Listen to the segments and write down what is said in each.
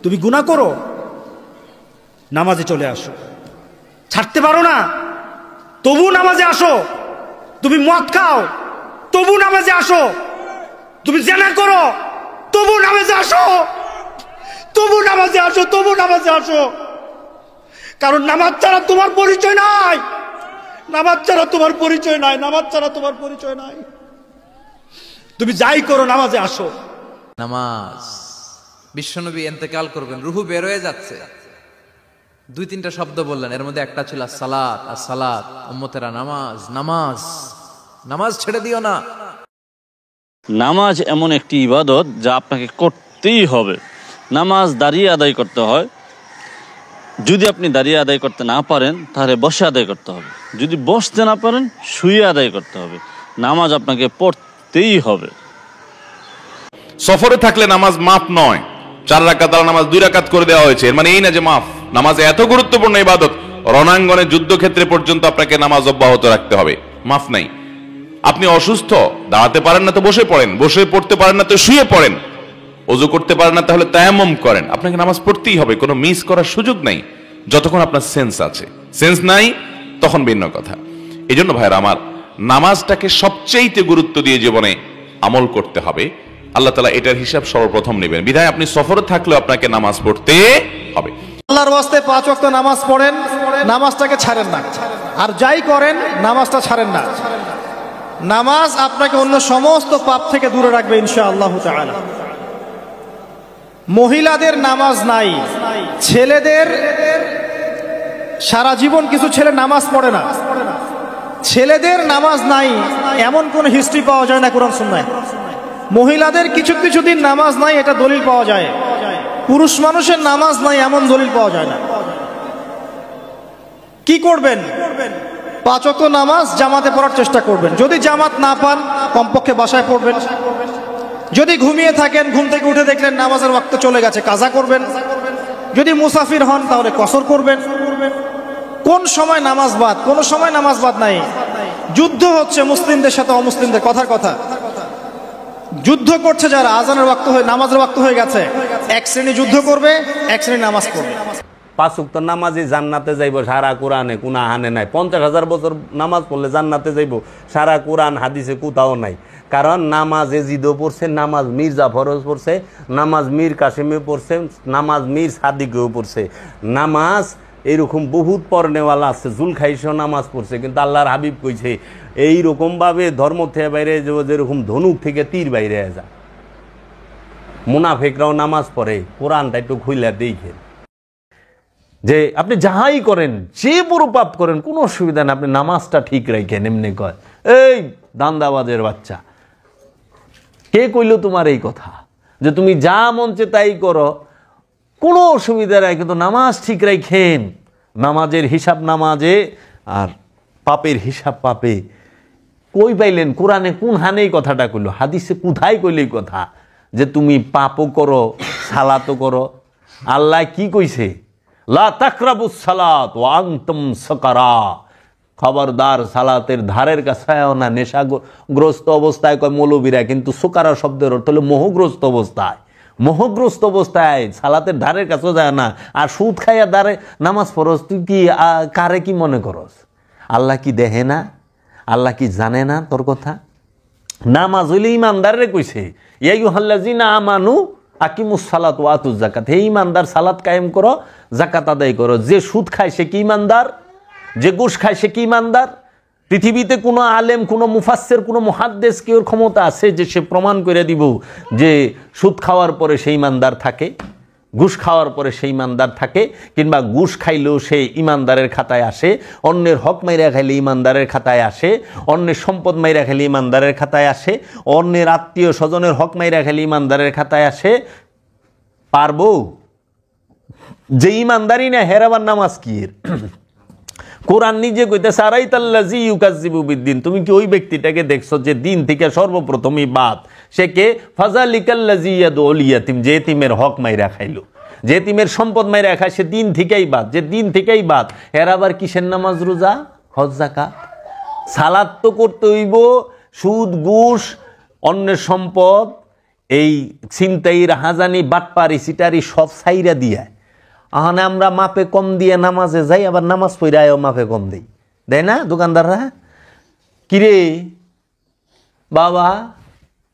তুমি গুনাহ করো, নামাজে চলে আসো। ছাড়তে পারো না, তবু নামাজে আসো। তুমি মদ খাও, তবু নামাজে আসো। তুমি জেনা করো, তবু নামাজে আসো। তবু নামাজে আসো, তবু নামাজে আসো। কারণ নামাজ ছাড়া তোমার পরিচয় নাই। নামাজ ছাড়া তোমার পরিচয় নাই। নামাজ ছাড়া তোমার পরিচয় নাই। তুমি যাই করো, নামাজে আসো। নামাজ, বিশ্বনবী ইন্তেকাল করবেন, রুহু বের হয়ে যাচ্ছে, 2-3টা শব্দ বললেন, এর মধ্যে একটা ছিল সালাত। আর সালাত, উম্মতেরা নামাজ, নামাজ, নামাজ ছেড়ে দিও না। নামাজ এমন একটি ইবাদত যা আপনাকে করতেই হবে। নামাজ দাঁড়িয়ে আদায় করতে হয়। যদি আপনি দাঁড়িয়ে আদায় করতে না পারেন তাহলে বসে আদায় করতে হবে। যদি বসতে না পারেন শুয়ে আদায় করতে হবে। নামাজ আপনাকে পড়তেই হবে। সফরে থাকলে নামাজ মাফ নয়। 4 রাকাত নামাজ 2 রাকাত করে দেওয়া হয়েছে, এর মানে এই না যে মাফ। নামাজ এত গুরুত্বপূর্ণ ইবাদত, রণাঙ্গনে যুদ্ধক্ষেত্রে পর্যন্ত আপনাকে নামাজ অব্যাহত রাখতে হবে, মাফ নাই। আপনি অসুস্থ, দাঁড়াতে পারেন না তো বসে পড়েন, বসে পড়তে পারেন না তো শুয়ে পড়েন, ওযু করতে পারেন না তাহলে তায়াম্মুম করেন। আপনাকে নামাজ পড়তেই হবে, কোনো মিস করার সুযোগ নাই যতক্ষণ আপনার সেন্স আছে। সেন্স নাই তখন ভিন্ন কথা। এই জন্য ভাইরা আমার, নামাজটাকে সবচেয়ে গুরুত্ব দিয়ে জীবনে আমল করতে হবে। আল্লাহ তাআলা এটার হিসাব সর্বপ্রথম নেবেন। বিধায় আপনি সফরে থাকলেও আপনাকে নামাজ পড়তে হবে। আল্লাহর ওয়াস্তে 5 ওয়াক্ত নামাজ পড়েন, নামাজটাকে ছাড়েন না। আর যাই করেন নামাজটা ছাড়েন না। নামাজ আপনাকে অন্য সমস্ত পাপ থেকে দূরে রাখবে ইনশাআল্লাহ তাআলা। মহিলাদের নামাজ নাই, ছেলেদের সারা জীবন কিছু ছেলে নামাজ পড়ে না, ছেলেদের নামাজ নাই এমন কোন হিস্ট্রি পাওয়া যায় না কোরআন সুন্নাহয়। মহিলাদের কিছু কিছু দিন নামাজ নাই, এটা দলিল পাওয়া যায়। পুরুষ মানুষের নামাজ নাই এমন দলিল পাওয়া যায় না। কি করবেন? 5 ওয়াক্ত নামাজ জামাতে পড়ার চেষ্টা করবেন। যদি জামাত না পান কমপক্ষে বাসায় পড়বেন। যদি ঘুমিয়ে থাকেন, ঘুম থেকে উঠে দেখলেন নামাজের ওয়াক্ত চলে গেছে, কাজা করবেন। যদি মুসাফির হন তাহলে কসর করবেন। কোন সময় নামাজ বাদ? কোন সময় নামাজ বাদ নাই। যুদ্ধ হচ্ছে মুসলিমদের সাথে অমুসলিমদের, কথার কথা। যুদ্ধ করছে যারা, আজানের ওয়াক্ত হয়ে নামাজের ওয়াক্ত হয়ে গেছে, এক শ্রেণী যুদ্ধ করবে, এক শ্রেণী নামাজ পড়বে। 5 ওয়াক্ত নামাজে জান্নাতে যাইব, সারা কোরআনে কোনো হানে নাই। 50,000 বছর নামাজ পড়লে জান্নাতে যাইব, সারা কোরআন হাদিসে কোথাও নাই। কারণ নামাজ এজিদও পড়ছে, নামাজ মীর জাফরও পড়ছে, নামাজ মীর কাসিমেও পড়ছে, নামাজ মীর সাদিকেও পড়ছে। নামাজ এইরকম বহুত পড়নেওয়ালা আছে, জুলখাইশও নামাজ পড়ছে। কিন্তু আল্লাহর হাবিব কইছে এইরকমভাবে ধর্ম থেকে বাইরে যাব যেরকম ধনুক থেকে তীর বাইরে যায়। মুনাফিকরাও নামাজ পড়ে, কোরআনটা একটু খুইলা দেখেন যে আপনি যাহাই করেন, যে বড় পাপ করেন কোনো অসুবিধা নেই, আপনি নামাজটা ঠিক রাখেন। এমনি কয় এই দান্দাবাজের বাচ্চা, কে কইল তোমার এই কথা যে তুমি যা মঞ্চে তাই করো, কোনো অসুবিধা নাই, কিন্তু নামাজ ঠিক রাখেন। নামাজের হিসাব নামাজে আর পাপের হিসাব পাপে। কই পাইলেন? কোরআনে কোন হানেই কথাটা কইল? হাদিসে কোথায় কইলেই কথা যে তুমি পাপও করো সালাতও করো? আল্লাহ কি কইছে? লা তাকরাবুস সালাত ওয়া আনতুম সুকারা, খবরদার সালাতের ধারের কাছেও না নেশাগ্রস্ত অবস্থায়, কয় মৌলবীরা। কিন্তু সুকারা শব্দের অর্থ হলো মোহগ্রস্ত অবস্থায়। মোহগ্রস্ত অবস্থায় সালাতের ধারের কাছেও যায় না। আর সুদ খাইয়া দাঁড়ে নামাজ পড়স, তুই কি কারে কি মনে করস? আল্লাহ কি দেখে না? আল্লাহ কি জানে না তোর কথা? নামাজ হইলে ইমানদারে কইছে, ইয়া আইয়ুহাল্লাযিনা আমানু আকিমুস সালাত ওয়া আতুজ যাকাত। হে ইমানদার, সালাত কায়েম করো, যাকাত আদায় করো। যে সুদ খায় সে কি ইমানদার? যে ঘুষ খায় সে কি ইমানদার? পৃথিবীতে কোনো আলেম, কোনো মুফাসসির, কোনো মুহাদ্দিস কি ওর ক্ষমতা আছে যে সে প্রমাণ করে দিব যে সুদ খাওয়ার পরে সেই ইমানদার থাকে, ঘুষ খাওয়ার পরে সেই ইমানদার থাকে, কিংবা ঘুষ খাইলেও সে ইমানদারের খাতায় আসে, অন্যের হক মাইরা খাইলে ইমানদারের খাতায় আসে, অন্যের সম্পদ মাইরা খাইলে ইমানদারের খাতায় আসে, অন্যের আত্মীয় স্বজনের হক মাইরা খাইলে ইমানদারের খাতায় আসে? পারবো? যে ইমানদারি না হেরাবার নামাজ কি? কোরআন নিজে কইতেছে আরাইতাল্লাযী ইউকাজ্জিবু বিদ্দিন। তুমি কি ওই ব্যক্তিটাকে দেখছো যে দিন থেকে সর্বপ্রথমই বাদ? সে কে? ফাযালিকাল্লাযী ইয়াদউল ইয়াতীম, যে এতিমের হক মাইরা খাইলো, যে এতিমের সম্পদ মাইরা খায়, সে দিন থেকেই বাদ। যে দিন থেকেই বাদ, এর আবার কিসের নামাজ, রোজা, হজ, যাকাত? সালাত তো করতে হইব। সুদ, ঘুষ, অন্যের সম্পদ এই ছিনতাই রাহাজানি বাটপারি সিটারি সব সাইরা দিয়া আহানে আমরা মাপে কম দিয়ে নামাজে যাই, আবার নামাজ পড়ায়ও মাপে কম দেই, দেয় না দোকানদাররা? কিরে বাবা,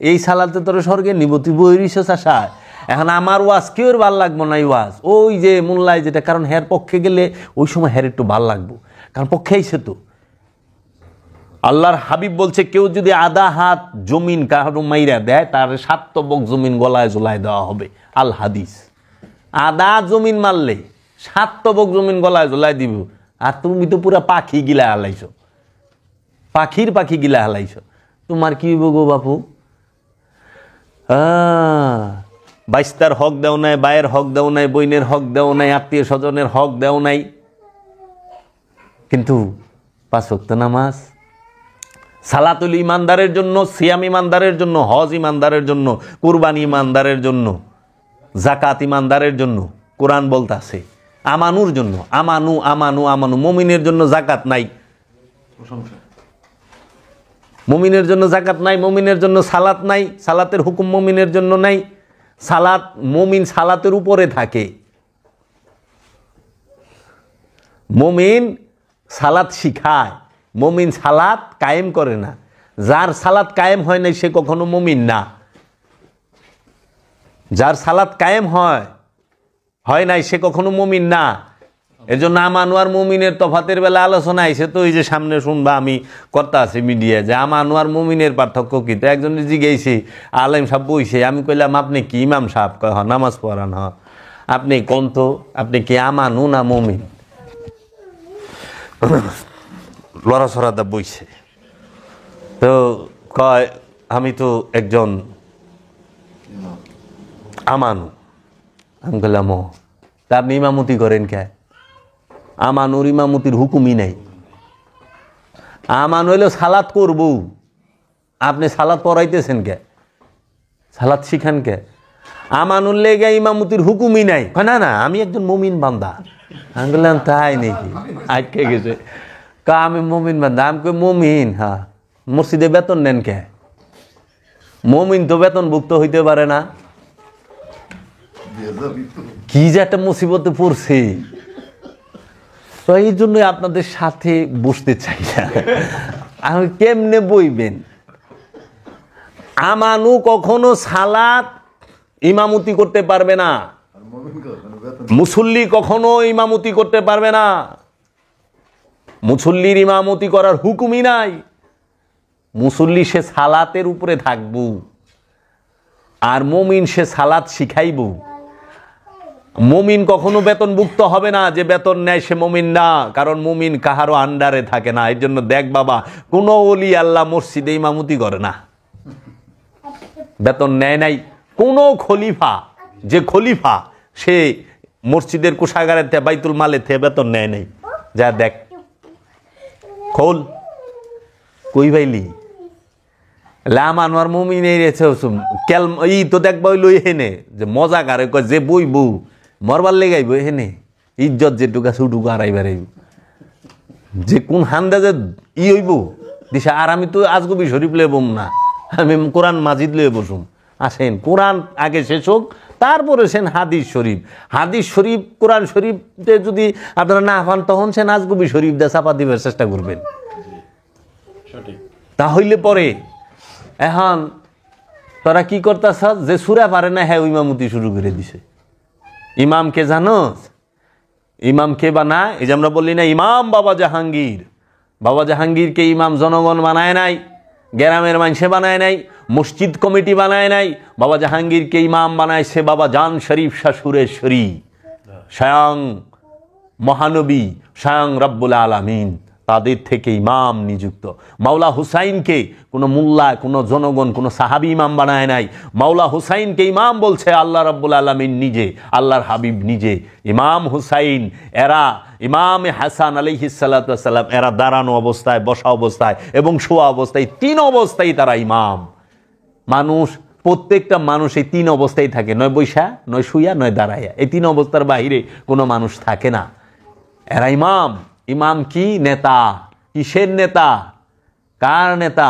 এই সালাতে তোর স্বর্গে নিব, তুই বইরিস আশায়। এখন আমার ওয়াজ কেউর ভাল লাগবো না, এই ওয়াজ ওই যে মোল্লায় যেটা, কারণ হের পক্ষে গেলে ওই সময় হের একটু ভাল লাগবো, কারণ পক্ষে আইসে তো। আল্লাহর হাবিব বলছে কেউ যদি আধা হাত জমিন কারো মাইরা দেয়, তার 7 তবক জমিন গলায় জোলায় দেওয়া হবে। আল হাদিস, আধা জমিন মারলে 7 তবক জমিন গলায় জোলায় দিব। আর তুমি তো পুরা পাখি গিলা হালাইছো, পাখির পাখি গিলা হালাইছো, তোমার কি হইব গো বাপু? বাইস্তার হক দেও নাই, বায়ের হক দেও নাই, বইনের হক দেও নাই, আত্মীয় স্বজনের হক দেও নাই, কিন্তু 5 ওয়াক্ত নামাজ। সালাতুল ইমানদারের জন্য, সিয়াম ইমানদারের জন্য, হজ ইমানদারের জন্য, কুরবানি ইমানদারের জন্য, জাকাত ইমানদারের জন্য। কোরআন বলতাছে আমানুর জন্য, আমানু আমানু আমানু। মুমিনের জন্য জাকাত নাই, মুমিনের জন্য জাকাত নাই, মুমিনের জন্য সালাত নাই, সালাতের হুকুম মুমিনের জন্য নাই। সালাত, মুমিন সালাতের উপরে থাকে, মুমিন সালাত শিখায়, মুমিন সালাত কায়েম করে না। যার সালাত কায়েম হয় নাই সে কখনো মুমিন না। যার সালাত কায়েম হয় নাই সে কখনো মুমিন না। এর জন্য আমানু আর মুমিনের তফাতের বেলা আলোচনা আইছে, তো এই যে সামনে শুনবা, আমি কথা আছে মিডিয়া, যে আমানু আর মুমিনের পার্থক্য কি। তো একজন জিজ্ঞেসি, আলেম সাহেব বইছে, আমি কইলাম আপনি কি ইমাম সাহেব? কয় হ, নামাজ পড়ান। হ, আপনি কোন তো, আপনি কি আমানু না মুমিন? লড়াছড়াদা বইছে, তো কয় আমি তো একজন আমানু। আমি বললাম ও, তা আপনি ইমামতি করেন কে? আমানুর ইমামতির হুকুমই নাই। আমানু হইলেও সালাত করব, আপনি সালাত পড়াইতেছেন কে? সালাত শিখান কে? আমানুর লেগে ইমামতির হুকুমই নাই। না না, আমি একজন মুমিন বান্দা। আমি বললাম তাই নাকি? আটকে গেছে। আমি মুমিন বান্দা। আমি কই মুমিন, হ্যাঁ, মসজিদে বেতন নেন কে? মুমিন তো বেতনভুক্ত হইতে পারে না। কি যে একটা মুসিবতে পড়ছে, তো এই জন্যই আপনাদের সাথে বসতে চাই না। আমি কেমনে বইবেন? আমানু কখনো সালাত ইমামতি করতে পারবে না, মুসল্লি কখনো ইমামতি করতে পারবে না। মুসল্লির ইমামতি করার হুকুমই নাই। মুসল্লি সে সালাতের উপরে থাকবো, আর মুমিন সে সালাত শিখাইব। মুমিন কখনো বেতনভুক্ত হবে না, যে বেতন নেয় সে মুমিন না, কারণ মুমিন কাহারও আন্ডারে থাকে না। এর জন্য দেখ বাবা, কোনো ওলি আল্লাহ মসজিদে ইমামতি করে না, বেতন নেয় নাই। কোনো খলিফা, যে খলিফা সে মসজিদের কোষাগারের থেকে, বাইতুল মালের থেকে বেতন নেয় নাই। যা দেখ, খোল, কই ভাইলি লাম আনোয়ার মুমিন কেল ই তো দেখবা লই হেনে, যে মজা কারে কয় যে বইবু মরবার লেগাইব হেনে, ইজ্জত যেটুকা সুটুকু হারাইবার আইব, যে কোন হান্দা যে ই হইব দিশা। আর আমি তো আজগবি শরীফ লয়ে বম না, আমি কোরআন মাজিদ লয়ে বসুম। আসেন, কোরআন আগে শেষ হোক, তারপরে সেন হাদিস শরীফ। হাদিস শরীফ, কোরআন শরীফে যদি আপনারা না পান, তখন সে আজগবি শরীফ দিয়ে চাপা দিবার চেষ্টা করবেন। তা হইলে পরে এখন তোরা কি করতেছ, যে সুরা পারে না হ্যাঁ ইমামতি শুরু করে দিছে। ইমাম কে জানো? ইমাম কে বানায়? এই যে আমরা বললি না ইমাম বাবা জাহাঙ্গীর, বাবা জাহাঙ্গীরকে ইমাম জনগণ বানায় নাই, গ্রামের মানুষে বানায় নাই, মসজিদ কমিটি বানায় নাই। বাবা জাহাঙ্গীরকে ইমাম বানাইছে বাবা জান শরীফ শাহ সুরেশ্বরী, স্বয়ং মহানবী, স্বয়ং রব্বুল আলামিন তাদের থেকে ইমাম নিযুক্ত। মাওলা হুসাইনকে কোনো মোল্লা, কোনো জনগণ, কোনো সাহাবী ইমাম বানায় নাই। মাওলা হুসাইনকে ইমাম বলছে আল্লাহ রাব্বুল আলামিন নিজে, আল্লাহর হাবিব নিজে। ইমাম হুসাইন এরা, ইমামে হাসান আলাইহিস সালাতু ওয়াস সালাম, এরা দাঁড়ানো অবস্থায়, বসা অবস্থায় এবং শোয়া অবস্থায়, 3 অবস্থায় তারা ইমাম। মানুষ, প্রত্যেকটা মানুষ এই 3 অবস্থায় থাকে, নয় বৈশা, নয় শুইয়া, নয় দাঁড়াইয়া। এই 3 অবস্থার বাহিরে কোনো মানুষ থাকে না। এরা ইমাম। ইমাম কি? নেতা। কিসের নেতা? কার নেতা?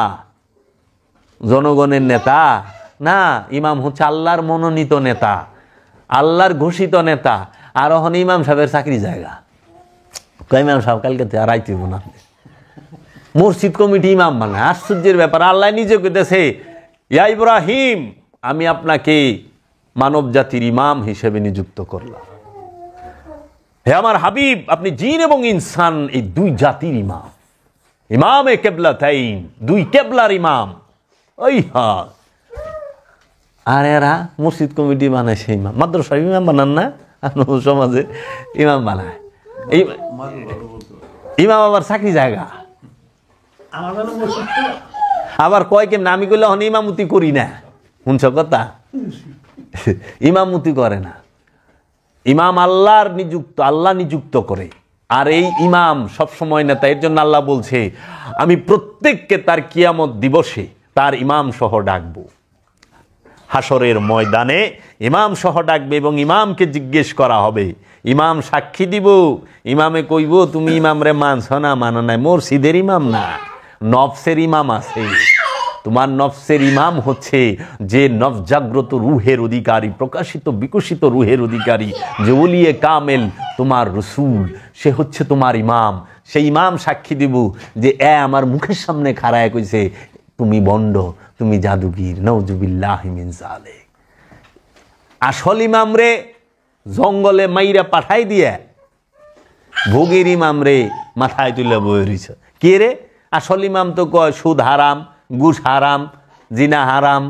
জনগণের নেতা না, ইমাম হচ্ছে আল্লাহর মনোনীত নেতা, আল্লাহর ঘোষিত নেতা। আর এখন ইমাম সাহেবের চাকরি জায়গা, ইমাম সাহেব কালকে আর আইতেব না, মসজিদ কমিটি ইমাম বানায়। আশ্চর্যের ব্যাপার, আল্লাহ নিজে কইতেছে, ইয়া ইব্রাহিম, আমি আপনাকে মানব জাতির ইমাম হিসেবে নিযুক্ত করলাম। হে আমার হাবিব, আপনি জিন এবং ইনসান এই দুই জাতির ইমাম, ইমামে কেবলাতাইন, দুই কেবলার ইমাম। ওই হ্যাঁ, আর এরা মসজিদ কমিটি বানাইছে ইমাম, মাদ্রাসার ইমাম বানান না, সমাজে ইমাম বানায়। ইমাম আবার চাকরি জায়গা, আবার কয় কেমন, আমি কইলে হন ইমামতি করি না, শুনছ কথা, ইমামতি করে না। ইমাম আল্লাহর নিযুক্ত, আল্লাহ নিযুক্ত করে। আর এই ইমাম সবসময় নেতা। এর জন্য আল্লাহ বলছে, আমি প্রত্যেককে তার কিয়ামত দিবসে তার ইমাম সহ ডাকবো। হাসরের ময়দানে ইমাম সহ ডাকবে এবং ইমামকে জিজ্ঞেস করা হবে, ইমাম সাক্ষী দিব, ইমামে কইব তুমি ইমাম রে মানছ না, মানো নাই, মসজিদের ইমাম না, নফসের ইমাম আছে। তোমার নফসের ইমাম হচ্ছে যে নফজাগ্রত রুহের অধিকারী, প্রকাশিত বিকশিত রুহের অধিকারী, যে ওলিয়ে কামেল তোমার রসুল, সে হচ্ছে তোমার ইমাম। সেই ইমাম সাক্ষী দিব যে আমার মুখের সামনে খাড়ায় কইছে তুমি বন্ড, তুমি জাদুগীর, নাউজুবিল্লাহি মিন যালিক। আসল ইমাম রে জঙ্গলে মাইরা পাঠাই দিয়ে ভোগের ইমাম রে মাথায় তুলে বয়ে রইছে। কে রে? আসল ইমাম তো কয় সুদ হারাম, ঘুষ হারাম, জিনা হারাম,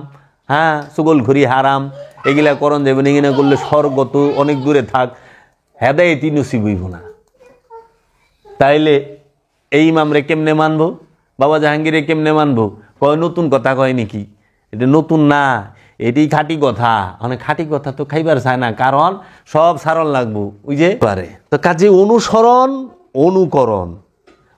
হ্যাঁ, চুগলখড়ি হারাম, এগুলা করণ যাবে না, এগুলো করলে স্বর্গ তো অনেক দূরে থাক, হেদায়েতই নসিব হইব না। তাইলে এই ইমামরে কেমনে মানবো? বাবা জাহাঙ্গীরে কেমনে মানবো? কয় নতুন কথা কয় নাকি? এটা নতুন না, এটি খাঁটি কথা। অনেক খাঁটি কথা তো খাইবার চায় না, কারণ সব সারণ লাগবো, ওই যে পারে। তো কাজে অনুসরণ, অনুকরণ,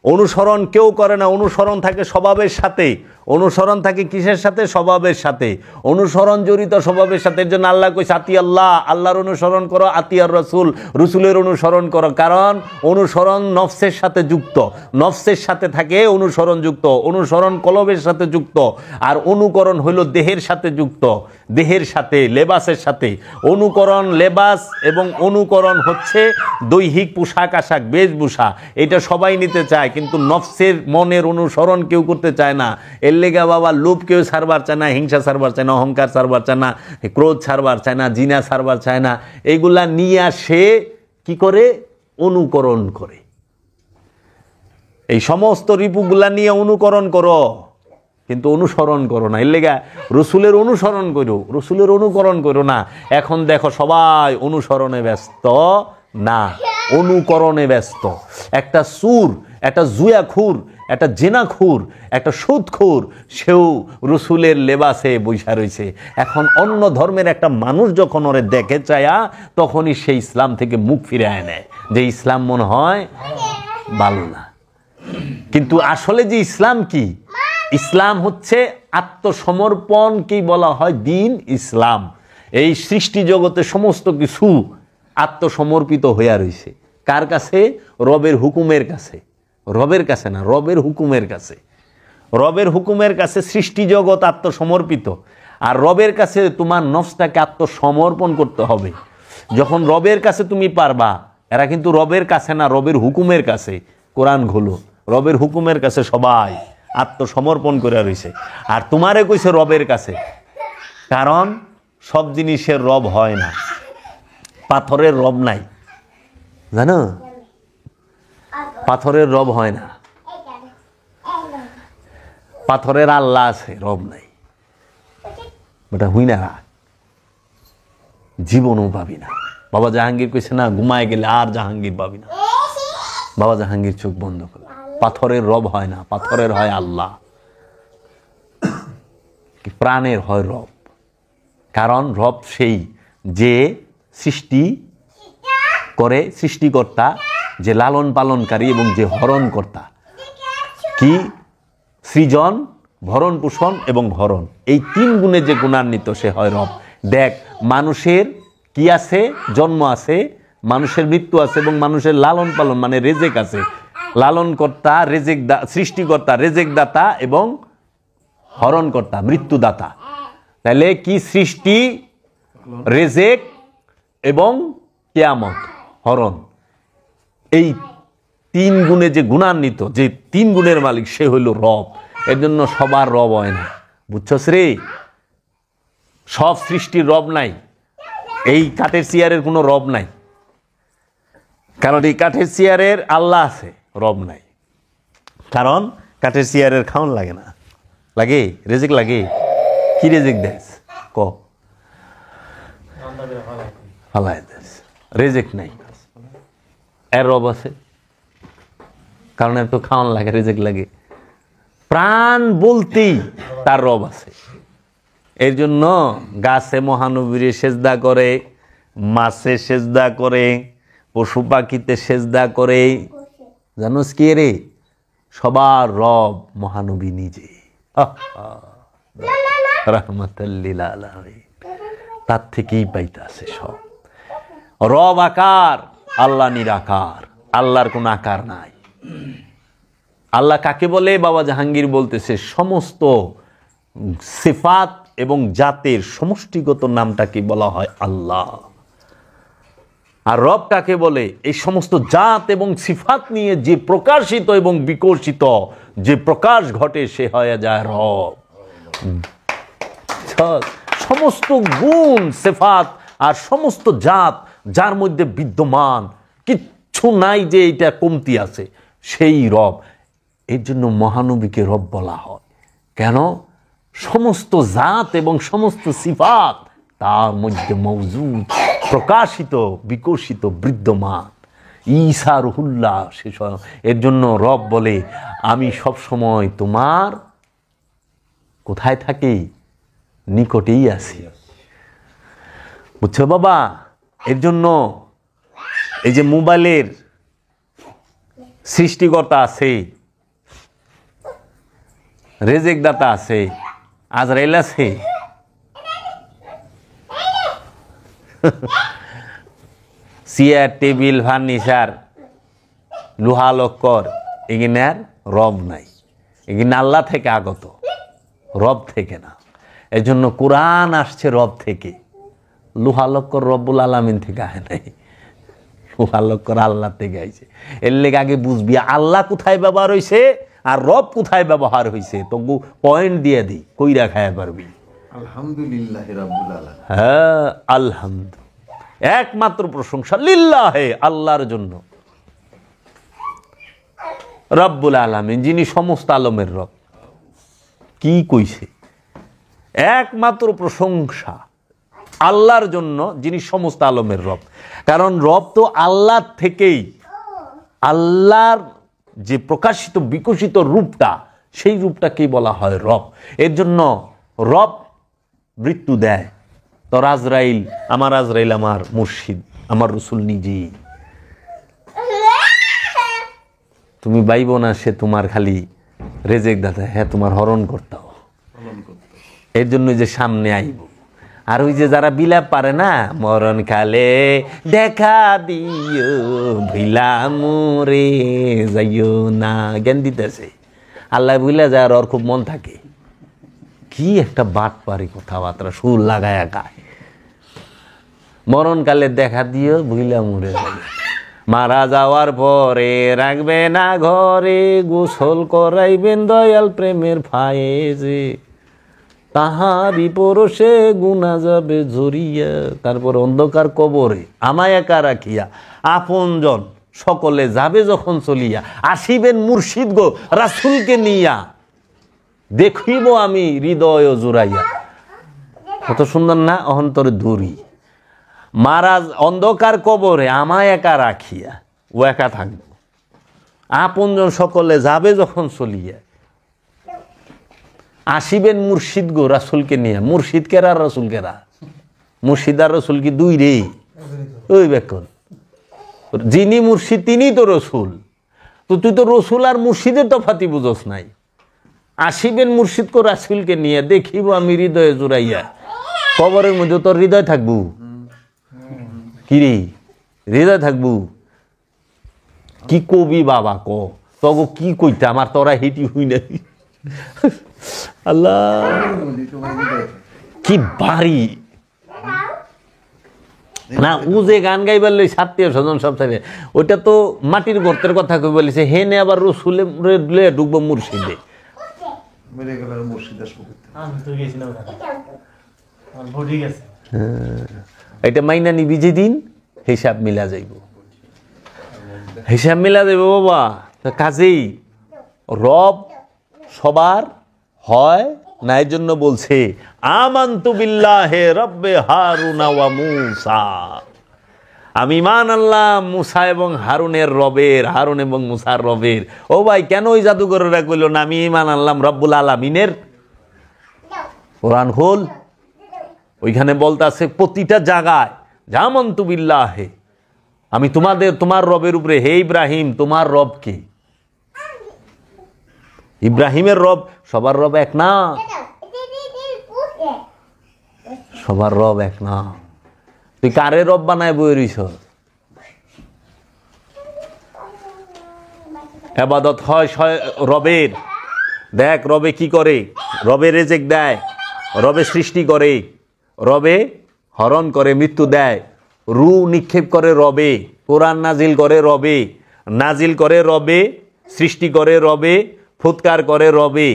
অনুসরণ কেউ করে না, অনুসরণ থাকে স্বভাবের সাথে। অনুসরণ থাকে কিসের সাথে? স্বভাবের সাথে। অনুসরণ জড়িত স্বভাবের সাথে। এর জন্য আল্লাহ কইছে আতি আল্লাহ, আল্লাহর অনুসরণ করো, আতিয়ার রসুল, রসুলের অনুসরণ করো। কারণ অনুসরণ নফসের সাথে যুক্ত, নফসের সাথে থাকে অনুসরণ যুক্ত, অনুসরণ কলবের সাথে যুক্ত, আর অনুকরণ হইল দেহের সাথে যুক্ত, দেহের সাথে, লেবাসের সাথে। অনুকরণ লেবাস এবং অনুকরণ হচ্ছে দৈহিক পোশাক আশাক, বেশভূষা, এটা সবাই নিতে চায়, কিন্তু নফসের মনের অনুসরণ কেউ করতে চায় না। এর লেগা বাবা লোভ কেউ ছাড়বার চায় না, হিংসা ছাড়বার চায় না, অহংকার ছাড়বার চায় না, ক্রোধ ছাড়বার চায় না, জিনা ছাড়বার চায় না। এইগুলা নিয়ে আসে কি করে? অনুকরণ করে। এই সমস্ত রিপুগুলা নিয়ে অনুকরণ করো, কিন্তু অনুসরণ করো না। এর লেগা রসুলের অনুসরণ করো, রসুলের অনুকরণ করো না। এখন দেখো সবাই অনুসরণে ব্যস্ত না, অনুকরণে ব্যস্ত। একটা সুর, একটা জুয়াখুর, একটা জেনাখুর, একটা সুদখুর, সেও রসুলের লেবাসে বৈশা রয়েছে। এখন অন্য ধর্মের একটা মানুষ যখন ওরে দেখে চায়া, তখনই সে ইসলাম থেকে মুখ ফিরে নেয়, যে ইসলাম মনে হয় ভালো না। কিন্তু আসলে যে ইসলাম কি? ইসলাম হচ্ছে আত্মসমর্পণ, কি বলা হয় দিন ইসলাম। এই সৃষ্টি জগতে সমস্ত কিছু আত্মসমর্পিত হইয়া রয়েছে। কার কাছে? রবের হুকুমের কাছে। রবের কাছে না, রবের হুকুমের কাছে। রবের হুকুমের কাছে সৃষ্টি জগৎ আত্মসমর্পিত। আর রবের কাছে তোমার নফসটাকে আত্মসমর্পণ করতে হবে। যখন রবের কাছে তুমি পারবা, এরা কিন্তু রবের কাছে না, রবের হুকুমের কাছে। কোরআন খোলো, রবের হুকুমের কাছে সবাই আত্মসমর্পণ করে রয়েছে। আর তোমারে কইছে রবের কাছে, কারণ সব জিনিসের রব হয় না। পাথরের রব নাই, জানো? পাথরের রব হয় না, পাথরের আল্লাহ আছে, রব নাই। ওটা হুই না, জীবনও পাবি না। বাবা জাহাঙ্গীর কইছে না, ঘুমায় গেলে আর জাহাঙ্গীর পাবি না। বাবা জাহাঙ্গীর চোখ বন্ধ করল। পাথরের রব হয় না, পাথরের হয় আল্লাহ, প্রাণের হয় রব। কারণ রব সেই যে সৃষ্টি করে, সৃষ্টিকর্তা, যে লালন পালনকারী এবং যে হরণকর্তা। কি? সৃজন, ভরণ পোষণ এবং হরণ, এই তিন গুণে যে গুণান্বিত সে হয় রব। দেখ, মানুষের কি আছে? জন্ম আছে, মানুষের মৃত্যু আছে, এবং মানুষের লালন পালন মানে রেজেক আছে। লালনকর্তা, রেজেক, সৃষ্টিকর্তা, রেজেক দাতা এবং হরণকর্তা, মৃত্যুদাতা। তাহলে কি সৃষ্টি, রেজেক এবং কিয়ামত, হরণ, এই 3 গুণে যে গুণান্বিত, যে 3 গুণের মালিক, সে হইল রব। এর জন্য সবার রব হয় না, বুঝছস রে? সব সৃষ্টির রব নাই। এই কাঠের চেয়ারের কোনো রব নাই, কারণ এই কাঠের চেয়ারের আল্লাহ আছে, রব নাই। কারণ কাঠের চেয়ারের খাওয়ান লাগে না, লাগে রেজেক লাগে। কি রেজেক দেশ ক ফালাই দেশ, রেজেক নাই। এর রব আছে, কারণ এর তো খাওয়ান লাগে, রেজেক লাগে। প্রাণ বলতেই তার রব আছে। এর জন্য গাছে মহানবীরে সেজদা করে, মাছে সেজদা করে, পশু পাখিতে সেজদা করে। জানোস কি রে? সবার রব মহানবী নিজে, রাহমাতাল্লিল আলামিন। তার থেকেই পাইতাছে সব। রব আকার, আল্লাহ নিরাকার, আল্লাহর কোন আকার নাই। আল্লাহ কাকে বলে? বাবা জাহাঙ্গীর বলতেছে সমস্ত সিফাত এবং জাতের সমষ্টিগত নামটাকে বলা হয় আল্লাহ। আর রব কাকে বলে? এই সমস্ত জাত এবং সিফাত নিয়ে যে প্রকাশিত এবং বিকশিত যে প্রকাশ ঘটে, সে হয়ে যায় রব। সমস্ত গুণ, সিফাত আর সমস্ত জাত যার মধ্যে বিদ্যমান, কিচ্ছু নাই যে এটা কমতি আছে, সেই রব। এর জন্য মহানবীকে রব বলা হয়। কেন? সমস্ত জাত এবং সমস্ত সিফাত তার মধ্যে মওজুদ, প্রকাশিত, বিকশিত, বিদ্যমান। ঈসা রুহুল্লাহ শেষ। এর জন্য রব বলে আমি সব সময় তোমার কোথায় থাকি? নিকটেই আছি। বুঝছো বাবা? এর জন্য এই যে মোবাইলের সৃষ্টিকর্তা আছে, রেজেক দাতা আছে, আজরাইল আছে, চেয়ার টেবিল ফার্নিচার লোহা লক্কর, এগিনার রব নাই। এগিনা আল্লাহ থেকে আগত, রব থেকে না। এই জন্য কোরআন আসছে রব থেকে। লোহা লক্কর রব্বুল আলামিন থেকে আয় নাই, লোহা লক্কর আল্লাহ থেকে আইছে। এর লেগে আগে বুঝবি আল্লাহ কোথায় ব্যবহার হয়েছে আর রব কোথায় ব্যবহার হয়েছে। তবু পয়েন্ট দিয়ে দিই, কইরা খায়া পারবি। আলহামদুলিল্লাহ রাব্বুল আলামিন। হ্যাঁ, আলহামদুলিল্লাহ, একমাত্র প্রশংসা লিল্লাহে, আল্লাহর জন্য। রব্বুল আলামিন, যিনি সমস্ত আলমের রব। কি কইছে? একমাত্র প্রশংসা আল্লাহর জন্য, যিনি সমস্ত আলমের রব। কারণ রব তো আল্লাহ থেকেই, আল্লাহর যে প্রকাশিত বিকশিত রূপটা, সেই রূপটাকেই বলা হয় রব। এর জন্য রব মৃত্যু দেয়। তোর আজরাইল, আমার আজরাইল আমার মুর্শিদ, আমার রসুল নিজেই। তুমি বাইব না, সে তোমার খালি রেজেক দাতা, হ্যাঁ তোমার হরণ করতাও। এর জন্য যে সামনে আইব। আর ওই যে যারা বিলাপ পারে না, মরণ কালে দেখা দিও ভিলা মোরে যাইও না, জ্ঞান দিতেছে। আল্লাহ বুঝলা যায়, আর ওর খুব মন থাকে। কি একটা বাট পারি কথাবার্তা, সুর লাগায় গায়। মরণকালে দেখা দিও ভুইলা মোরে যাইও। মারা যাওয়ার পরে রাখবে না ঘরে, গোসল করাইবেন দয়াল প্রেমের ফায়েজে, তাহারি পরশে গুনা যাবে ঝরিয়া। তারপর অন্ধকার কবরে আমায় একা রাখিয়া, আপনজন সকলে যাবে যখন চলিয়া, আসিবেন মুর্শিদ গো রাসূলকে নিয়া, দেখিব আমি হৃদয় জুড়াইয়া। কত সুন্দর না? অন্তরে ধরি। মারা অন্ধকার কবরে আমায় একা রাখিয়া, ও একা থাকবো। আপনজন সকলে যাবে যখন চলিয়া, আসিবেন মুর্শিদ গো রাসূলকে নিয়ে। মুর্শিদ কেরা, রসুল কেরা? মুর্শিদ আর রসুল কি দুই রে? ওই বেকন, যিনি মুর্শিদ তিনি তো রসুল। তো তুই তো রসুল আর মুর্শিদের তফাতি বুঝস নাই। আসিবেন মুর্শিদ গো রাসূলকে নিয়ে, দেখিব আমি হৃদয়ে জুড়াইয়া। কবরের মধ্যে তোর হৃদয় থাকবো? কি রে, হৃদয় থাকবো? কি কবি বাবা ক, তগো কি কইতে আমার তোরা হেঁটি হই নাই। আল্লাহ, কি বাড়ি না, ও যে গান গাইবার লই আত্মীয় স্বজন সব চাইবে, ওইটা তো মাটির গর্তের কথা কই বলেছে। হেনে আবার রসুলে ডুববো মুর্শিদে। মেরে গেল মুর্শিদ আসবো। এটা মাইনা নিবি যেদিন হিসাব মিলা যাইব, হিসাব মিলা যাইব বাবা। কাজেই রব সবার হয় না, এর জন্য বলছে আমানতু বিল্লাহি রব্বে হারুন ওয়া মূসা, আমি ঈমান আনলাম মুসা এবং হারুনের রবের, হারুন এবং মুসার রবের। ও ভাই, কেন ওই জাদুঘরেরা কইল না আমি ঈমান আনলাম রব্বুল আলামিনের? কোরআন খোল, ওইখানে বলতাছে প্রতিটা জায়গায় আমানতু বিল্লাহি, আমি তোমার রবের উপরে। হে ইব্রাহিম, তোমার রব কি? ইব্রাহিমের রব, সবার রব এক না, সবার রব এক না। তুই কারে রব বানায় বই রইছ? ইবাদত হয় রবের। দেখ রবে কি করে, রবে রেজেক দেয়, রবে সৃষ্টি করে, রবে হরণ করে, মৃত্যু দেয়, রু নিক্ষেপ করে রবে, কোরআন নাজিল করে রবে, নাজিল করে রবে, সৃষ্টি করে রবে, ফুৎকার করে রবে।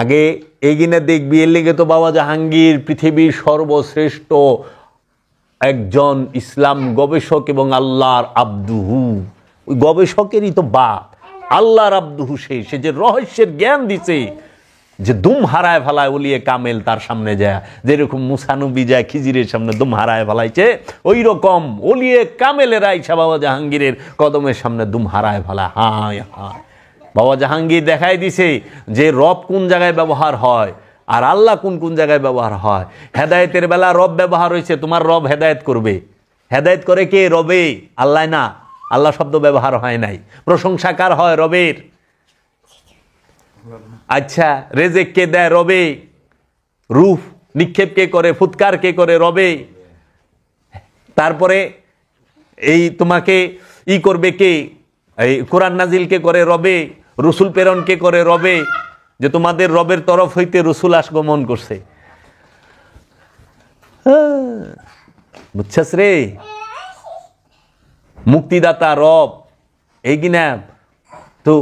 আগে এগিনে দেখবি, এর লেগে তো বাবা জাহাঙ্গীর পৃথিবীর সর্বশ্রেষ্ঠ একজন ইসলাম গবেষক এবং আল্লাহর আব্দুহু। ওই গবেষকেরই তো বাপ, আল্লাহর আব্দুহু। সে যে রহস্যের জ্ঞান দিছে, যে দুম হারায় ফেলায় ওলিয়ে কামেল তার সামনে যায়, যেরকম মুসা নবী যায় খিজিরের সামনে দুম হারায় ফেলাইছে, ওই রকম ওলিয়ে কামেলেরা ইসা বাবা জাহাঙ্গীরের কদমের সামনে দুম হারায় ফেলায়। হায় হায়, বাবা জাহাঙ্গীর দেখাই দিছে যে রব কোন জায়গায় ব্যবহার হয় আর আল্লাহ কোন কোন জায়গায় ব্যবহার হয়। হেদায়েতের বেলা রব ব্যবহার হয়েছে, তোমার রব হেদায়েত করবে। হেদায়েত করে কে? রবে, আল্লাহ না। আল্লাহ শব্দ ব্যবহার হয় নাই। প্রশংসাকার হয় রবের। আচ্ছা, রেজেক কে দেয়? রবে। রূপ নিক্ষেপ কে করে? ফুৎকার কে করে? রবে। তারপরে এই তোমাকে করবে কে? এই কোরআন নাজিল কে করে? রবে। রসুল প্রেরণ কে করে? রবে। যে তোমাদের রবের তরফ হইতে রসুল আগমন করছে। বুঝছাস রে? মুক্তিদাতা রব, এই কিনা। তো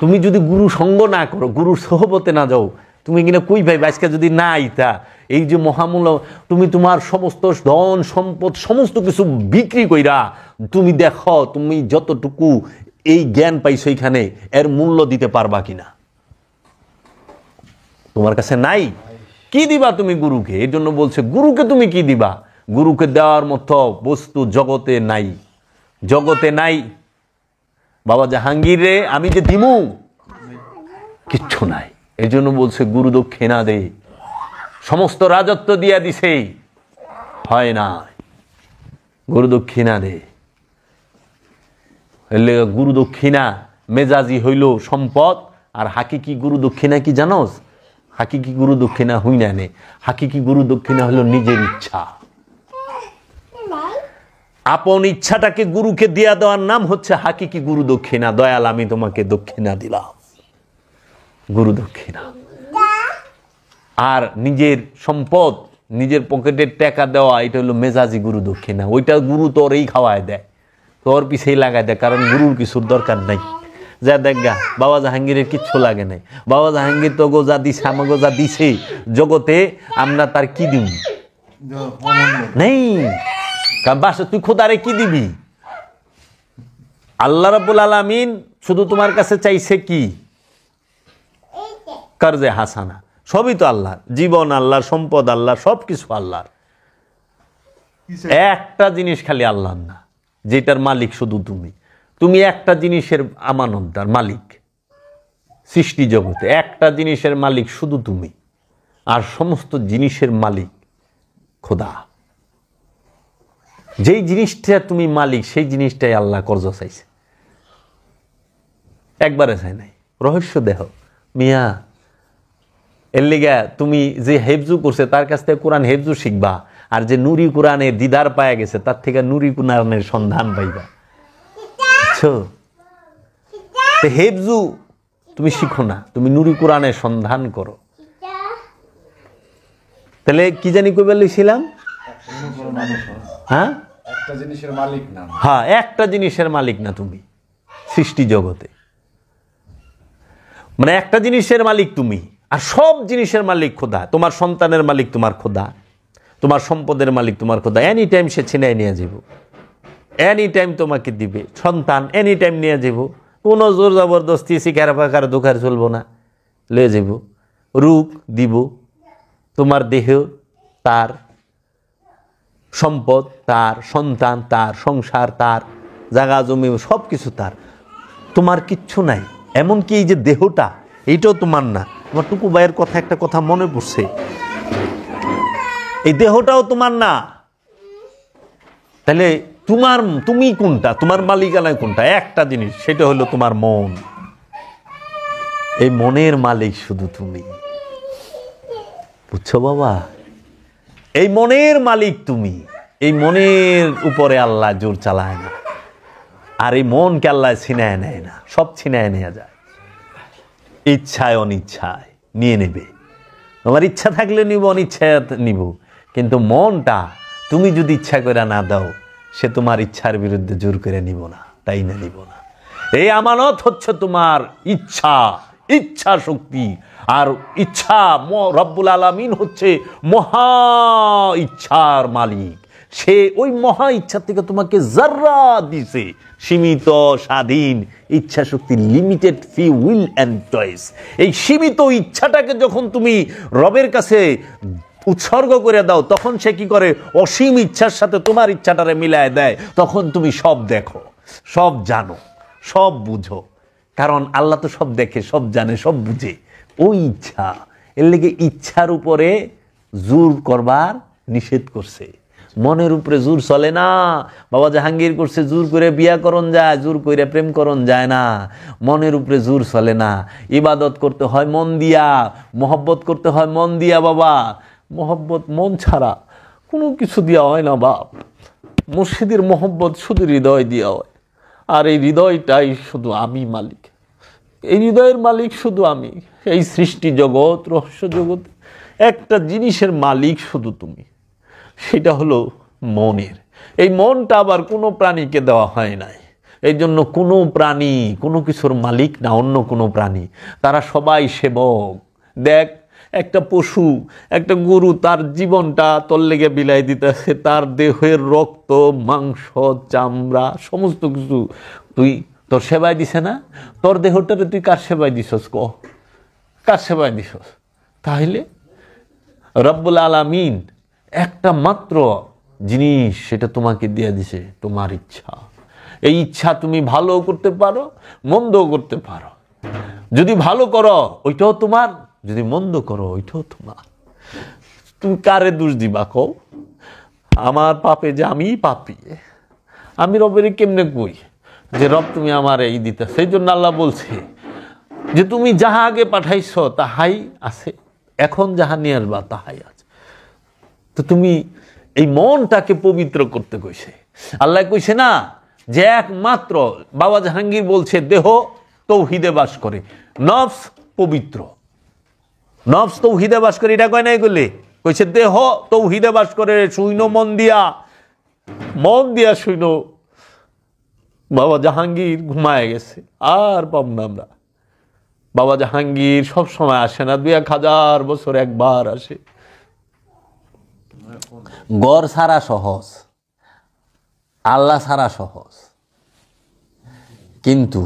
তুমি যদি গুরু সঙ্গ না করো, গুরুর সহবতে না যাও, তুমি কিনা কই ভাই আজকে যদি না আইতা, এই যে মহামূল্য, তুমি তোমার সমস্ত ধন সম্পদ সমস্ত কিছু বিক্রি কইরা তুমি দেখো তুমি যতটুকু এই জ্ঞান পাইছো এখানে, এর মূল্য দিতে পারবা কিনা? তোমার কাছে নাই, কি দিবা তুমি গুরুকে? এর জন্য বলছে গুরুকে তুমি কি দিবা? গুরুকে দেওয়ার মতো বস্তু জগতে নাই, জগতে নাই। বাবা জাহাঙ্গীর রে আমি যে দিমু কিচ্ছু নাই। এই জন্য বলছে গুরু দক্ষিণা দে। সমস্ত রাজত্ব দিয়া দিছে, হয় না, গুরু দক্ষিণা দে। গুরু দক্ষিণা মেজাজি হইল সম্পদ, আর হাকিকি গুরু দক্ষিণা কি জানোস? হাকিকি গুরু দক্ষিণা হই না নে, হাকিকি গুরু দক্ষিণা হলো নিজের ইচ্ছা। আপন ইচ্ছাটাকে গুরুকে দিয়া দেওয়ার নাম হচ্ছে হাকিকি গুরু দক্ষিণা। দয়াল আমি তোমাকে দক্ষিণা দিলাম, গুরু দক্ষিণা। আর নিজের সম্পদ, নিজের পকেটের টাকা দেওয়া, এটা হলো মেজাজি গুরু দক্ষিণা। ওইটা গুরু তোর এই খাওয়ায় দেয়, তোর পিছেই লাগাই দেয়, কারণ গুরুর কিছুর দরকার নাই। যা দেখা বাবা জাহাঙ্গীরের কিচ্ছু লাগে নাই। বাবা জাহাঙ্গীর তো গোজা দিছে, আমাকে যা দিছে জগতে, আমরা তার কি দিব নেই। বাসা তুই খোদারে কি দিবি? আল্লাহ রাব্বুল আলামিন শুধু তোমার কাছে চাইছে কি? কারজে হাসানা। সবই তো আল্লাহ, জীবন আল্লাহর, সম্পদ আল্লাহর, সবকিছু আল্লাহর। একটা জিনিস খালি আল্লাহ না, যেটার মালিক শুধু তুমি। তুমি একটা জিনিসের আমানতদার, মালিক। সৃষ্টি জগতে একটা জিনিসের মালিক শুধু তুমি, আর সমস্ত জিনিসের মালিক খোদা। যেই জিনিসটা তুমি মালিক, সেই জিনিসটাই আল্লাহ কর্জ চাইছে, একবারে চাই নাই। রহস্য দেহ মিয়া। এর লিগা তুমি যে হেফজু করছে তার কাছ থেকে কোরআন হেফজু শিখবা, আর যে নুরি কোরআনের দিদার পায়া গেছে তার থেকে নুরি কোরআনের সন্ধান পাইবা। হেফজু তুমি শিখো না, তুমি নুরি কোরআনের সন্ধান করো। তাহলে কি জানি কইবার লইছিলাম? হ্যাঁ, একটা জিনিসের মালিক না। হ্যাঁ, একটা জিনিসের মালিক না তুমি সৃষ্টি জগতে, মানে একটা জিনিসের মালিক তুমি, আর সব জিনিসের মালিক খোদা। তোমার সন্তানের মালিক তোমার খোদা, তোমার সম্পদের মালিক তোমার খোদা। এনি টাইম সে ছিনাই নিয়ে যাব, এনি টাইম তোমাকে দিবে সন্তান, এনি টাইম নিয়ে যাব। কোনো জোর জবরদস্তি শিকার ফাঁকার দোকার চলবো না, লয়ে যাব। রূপ দিব, তোমার দেহ তার, সম্পদ তার, সন্তান তার, সংসার তার, জায়গা জমি সব কিছু তার, তোমার কিচ্ছু নাই। এমনকি এই যে দেহটা, এইটাও তোমার না। আমার টুকু ভাইয়ের কথা একটা কথা মনে পড়ছে, এই দেহটাও তোমার না। তাহলে তুমি কোনটা? তোমার মালিকানা কোনটা? একটা জিনিস, সেটা হলো তোমার মন। এই মনের মালিক শুধু তুমি, বুঝছো বাবা? এই মনের মালিক তুমি। এই মনের উপরে আল্লাহ জোর চালায় না, আর এই মনকে আল্লাহ ছিনায় নেয় না, সব ছিনায় নেওয়া যায় ইচ্ছায় অনিচ্ছায় নিয়ে নেবে। তোমার ইচ্ছা থাকলে নিব, অনিচ্ছায় নিব, কিন্তু মনটা তুমি যদি ইচ্ছা করে না দাও, সে তোমার ইচ্ছার বিরুদ্ধে জোর করে নিব না, তাই না, নিব না। এই আমানত হচ্ছে তোমার ইচ্ছা, ইচ্ছা শক্তি। আর ইচ্ছা, রব্বুল আলামিন হচ্ছে মহা ইচ্ছার মালিক। সে ওই মহা ইচ্ছা থেকে তোমাকে যারা দিছে সীমিত স্বাধীন ইচ্ছা শক্তি, limited free will and choice. এই সীমিত ইচ্ছাটাকে যখন তুমি রবের কাছে উৎসর্গ করে দাও, তখন সে কি করে? অসীম ইচ্ছার সাথে তোমার ইচ্ছাটারে মিলায় দেয়। তখন তুমি সব দেখো, সব জানো, সব বুঝো। কারণ আল্লাহ তো সব দেখে, সব জানে, সব বুঝে। ওই ইচ্ছা, এর লেগে ইচ্ছার উপরে জোর করবার নিষেধ করছে। মনের উপরে জোর চলে না। বাবা জাহাঙ্গীর করছে জোর করে বিয়া করণ যায়, জোর করে প্রেম করণ যায় না। মনের উপরে জোর চলে না। ইবাদত করতে হয় মন দিয়া, মহব্বত করতে হয় মন দিয়া। বাবা, মহব্বত মন ছাড়া কোনো কিছু দিয়া হয় না বাপ। মুর্শিদের মহব্বত শুধু হৃদয় দিয়া হয়, আর এই হৃদয়টাই শুধু আমি মালিক। এই হৃদয়ের মালিক শুধু আমি। এই সৃষ্টি জগৎ, রহস্য জগৎ, একটা জিনিসের মালিক শুধু তুমি, সেটা হলো মনের। এই মনটা আবার কোনো প্রাণীকে দেওয়া হয় নাই। এই জন্য কোনো প্রাণী কোনো কিছুর মালিক না, অন্য কোনো প্রাণী। তারা সবাই সেবক। দেখ, একটা পশু, একটা গরু, তার জীবনটা তোর লেগে বিলাই দিতেছে, তার দেহের রক্ত, মাংস, চামড়া, সমস্ত কিছু তুই তোর সেবায় দিছে না? তোর দেহটারে তুই কার সেবায় দিছস? কার সেবায় দিছস? তাহলে রব্বুল আলামিন একটা মাত্র জিনিস, সেটা তোমাকে দিয়ে দিছে, তোমার ইচ্ছা। এই ইচ্ছা তুমি ভালো করতে পারো, মন্দও করতে পারো। যদি ভালো করো ওইটাও তোমার, যদি মন্দ করো ওইটাও তোমার। তুমি কারে দোষ দিবা কও? আমার পাপে যে আমি পাপী, আমি রবের কেমনে কই যে রব তুমি আমার এই দিতে? সেই জন্য আল্লাহ বলছে যে তুমি যাহা আগে পাঠাইছ তাহাই আছে, এখন যাহা নিয়ে আসবা তাহাই আছে। তো তুমি এই মনটাকে পবিত্র করতে কইছে। আল্লাহ কইছে না যে একমাত্র, বাবা জাহাঙ্গীর বলছে দেহ তৌহিদে বাস করে, নফস পবিত্র, নফস তৌহিদে বাস করে। এটা কয় নাই বলে কইছে দেহ তৌহিদে বাস করে, শুইনো মন দিয়া, মন দিয়া শুইনো। বাবা জাহাঙ্গীর ঘুমায় গেছে, আর পাব না আমরা। বাবা জাহাঙ্গীর সব সময় আসে না, 2000 বছর একবার আসে। গড় ছাড়া সহজ, আল্লাহ ছাড়া সহজ, কিন্তু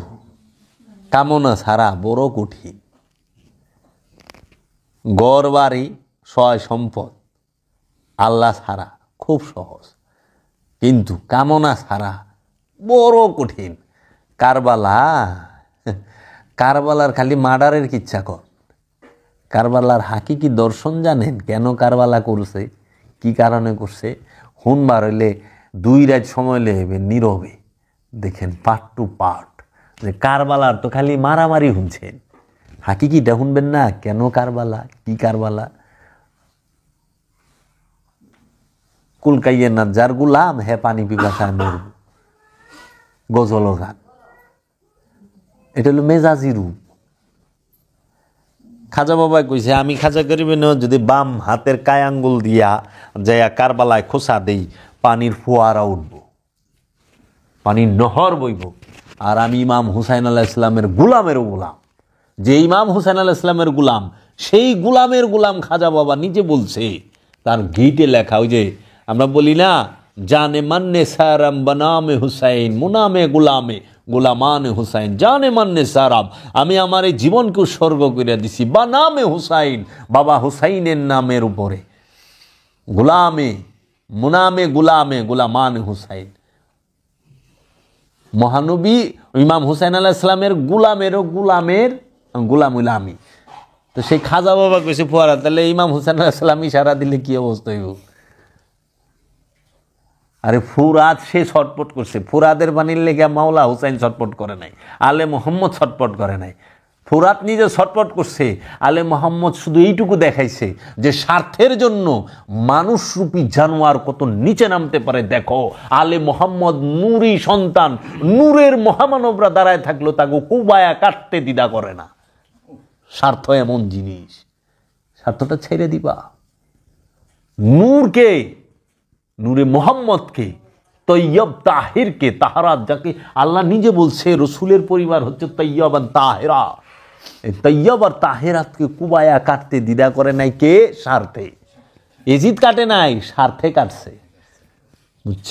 কামনা ছাড়া বড় কঠিন। গড় বাড়ি সয় সম্পদ আল্লাহ ছাড়া খুব সহজ, কিন্তু কামনা ছাড়া বড় কঠিন। কারবালার খালি মার্ডারের ইচ্ছা কর। কারবালার হাকিকি দর্শন জানেন কেন কারবালা করছে, কি কারণে করছে? হুনবার হইলে 2 রাত সময় লেবে নীরবে দেখেন পার্ট টু পার্ট, যে কারবালার তো খালি মারামারি শুনছেন, হাকিকিটা শুনবেন না কেন কারবালা, কি কারবালা। কুলকাইয়ের না যার গুলাম হে পানি পিপাসায় মরব, গজল গান। এটা হলো মেজাজি রূপ। খাজা বাবা কইছে আমি খাজা গরিবের যদি বাম হাতের কায় আঙ্গুল দিয়া যাইয়া কারবালায় খোসা দেই পানির ফোয়ারা উঠব, পানির নহর বইব, আর আমি ইমাম হুসাইন আলাইহিস সালামের গুলামেরও গুলাম। যে ইমাম হুসাইন আলাইহিস সালামের গুলাম, সেই গুলামের গুলাম খাজা বাবা নিজে বলছে, তার গিটে লেখা। ওই যে আমরা বলি না, জানে মান্নে সারাম বানামে হুসাইন মুনামে গুলামে গুলামান হুসাইন, জানে মান্নে সারাম, আমি আমার এই জীবনকে উৎসর্গ করে দিছি বানামে হুসাইন, বাবা হুসাইনের নামের উপরে, গুলামে মুনামে গুলামে গুলামান হুসাইন। মহানবী ইমাম হুসাইন আলাইহিস সালামের গুলামেরও গুলামের গুলাম আমি। তো সেই খাজা বাবা কইছে ফোয়ারা, তাহলে ইমাম হুসাইন আলাইহিস সালাম ইশারা দিলে কি অবস্থা হইব? আরে ফুরাত সে ছটপট করছে, ফুরাদের বাণীর লেগে মাওলা হুসাইন ছটপট করে নাই, আলে মোহাম্মদ ছটপট করে নাই। ফুরাত নিজে ছটপট করছে, আলে মোহাম্মদ শুধু এইটুকু দেখাইছে যে স্বার্থের জন্য মানুষরূপী জানোয়ার কত নিচে নামতে পারে দেখো। আলে মোহাম্মদ নূরি সন্তান, নূরের মহামানবরা দাঁড়ায় থাকলো তাকে কুবায়া কাটতে দ্বিধা করে না। স্বার্থ এমন জিনিস, স্বার্থটা ছেড়ে দিবা। নূরকে, নূরে মোহাম্মদকে, তৈয়ব তাহিরকে, তাহারাত যাকে আল্লাহ নিজে বলছে রসুলের পরিবার হচ্ছে তৈয়ব আর তাহেরা, এই তৈয়ব আর তাহেরাতকে কুবায়া কাটতে দ্বিধা করে নাই কে? স্বার্থে। এজিদ কাটে নাই, স্বার্থে কাটছে, বুঝছ?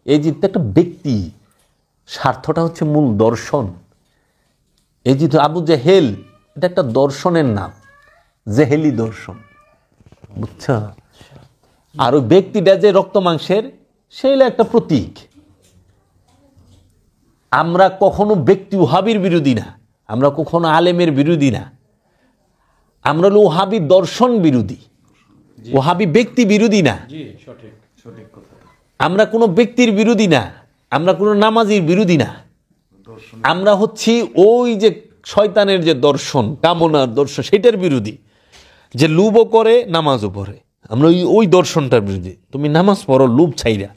এজিদ তো একটা ব্যক্তি, স্বার্থটা হচ্ছে মূল দর্শন। এজিদ আবু জেহেল, এটা একটা দর্শনের নাম, জেহেলি দর্শন, বুঝছ? আর ওই ব্যক্তিটা যে রক্ত মাংসের, সেই একটা প্রতীক। আমরা কখনো ব্যক্তি ওহাবির বিরোধী না, আমরা কখনো আলেমের বিরোধী না, আমরা হলো ওহাবি দর্শন বিরোধী, ওহাবি ব্যক্তি বিরোধী না। আমরা কোনো ব্যক্তির বিরোধী না, আমরা কোনো নামাজির বিরোধী না, আমরা হচ্ছি ওই যে শয়তানের যে দর্শন, কামনার দর্শন, সেটার বিরোধী। যে লুবও করে নামাজও পড়ে, আমরা ওই দর্শনটার বিরুদ্ধে। তুমি নামাজ পড়ো লুব ছাইরা,